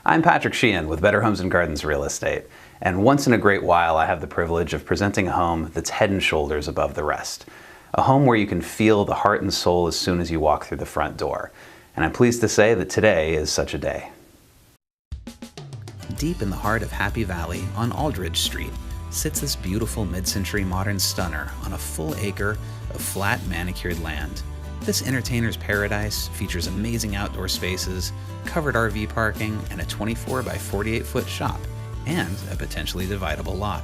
I'm Patrick Sheehan with Better Homes and Gardens Real Estate, and once in a great while I have the privilege of presenting a home that's head and shoulders above the rest. A home where you can feel the heart and soul as soon as you walk through the front door. And I'm pleased to say that today is such a day. Deep in the heart of Happy Valley on Aldridge Street sits this beautiful mid-century modern stunner on a full acre of flat manicured land. This entertainer's paradise features amazing outdoor spaces, covered RV parking, and a 24 by 48 foot shop, and a potentially dividable lot.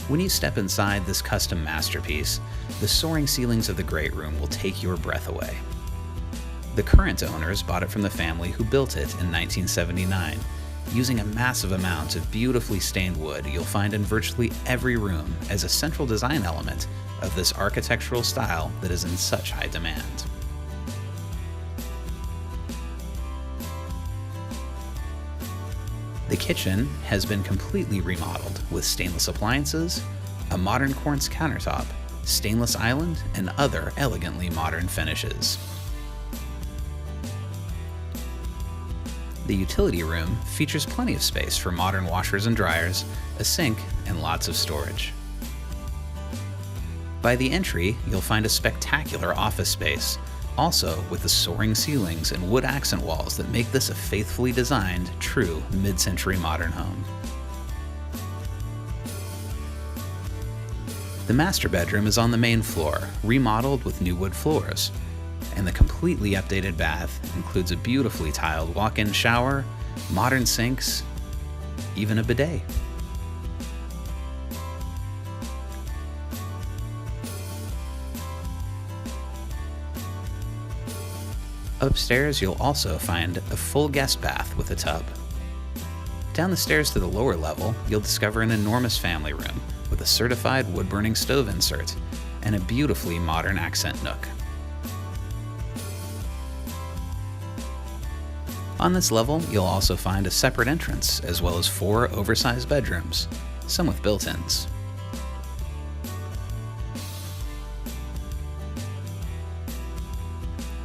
When you step inside this custom masterpiece, the soaring ceilings of the great room will take your breath away. The current owners bought it from the family who built it in 1979. Using a massive amount of beautifully stained wood you'll find in virtually every room as a central design element of this architectural style that is in such high demand. The kitchen has been completely remodeled with stainless appliances, a modern quartz countertop, stainless island, and other elegantly modern finishes. The utility room features plenty of space for modern washers and dryers, a sink, and lots of storage. By the entry, you'll find a spectacular office space, also with the soaring ceilings and wood accent walls that make this a faithfully designed, true mid-century modern home. The master bedroom is on the main floor, remodeled with new wood floors, and the completely updated bath includes a beautifully tiled walk-in shower, modern sinks, even a bidet. Upstairs, you'll also find a full guest bath with a tub. Down the stairs to the lower level, you'll discover an enormous family room with a certified wood-burning stove insert and a beautifully modern accent nook. On this level, you'll also find a separate entrance, as well as 4 oversized bedrooms, some with built-ins.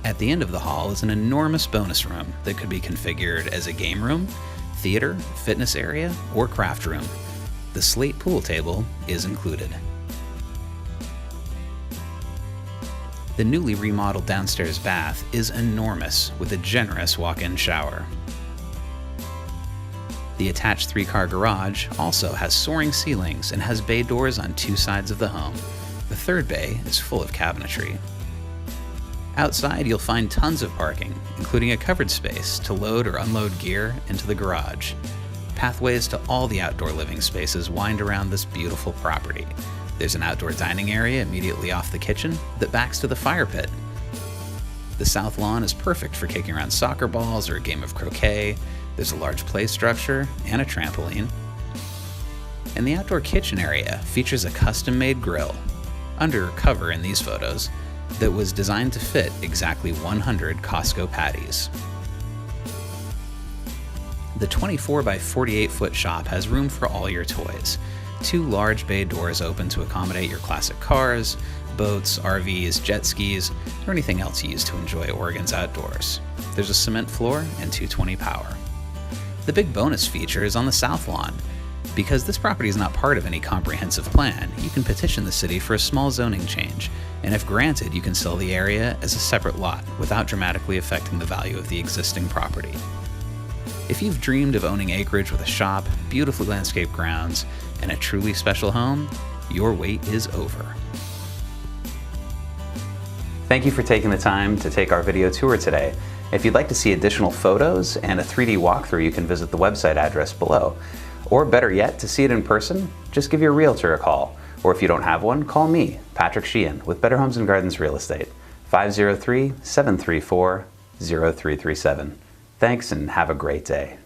At the end of the hall is an enormous bonus room that could be configured as a game room, theater, fitness area, or craft room. The slate pool table is included. The newly remodeled downstairs bath is enormous with a generous walk-in shower. The attached 3-car garage also has soaring ceilings and has bay doors on 2 sides of the home. The third bay is full of cabinetry. Outside, you'll find tons of parking, including a covered space to load or unload gear into the garage. Pathways to all the outdoor living spaces wind around this beautiful property. There's an outdoor dining area immediately off the kitchen that backs to the fire pit. The south lawn is perfect for kicking around soccer balls or a game of croquet. There's a large play structure and a trampoline. And the outdoor kitchen area features a custom-made grill, undercover in these photos, that was designed to fit exactly 100 Costco patties. The 24 by 48 foot shop has room for all your toys. 2 large bay doors open to accommodate your classic cars, boats, RVs, jet skis, or anything else you use to enjoy Oregon's outdoors. There's a cement floor and 220 power. The big bonus feature is on the south lawn. Because this property is not part of any comprehensive plan, you can petition the city for a small zoning change, and if granted, you can sell the area as a separate lot without dramatically affecting the value of the existing property. If you've dreamed of owning acreage with a shop, beautifully landscaped grounds, and a truly special home, your wait is over. Thank you for taking the time to take our video tour today. If you'd like to see additional photos and a 3D walkthrough, you can visit the website address below. Or better yet, to see it in person, just give your realtor a call. Or if you don't have one, call me, Patrick Sheehan, with Better Homes and Gardens Real Estate, 503-734-0337. Thanks and have a great day.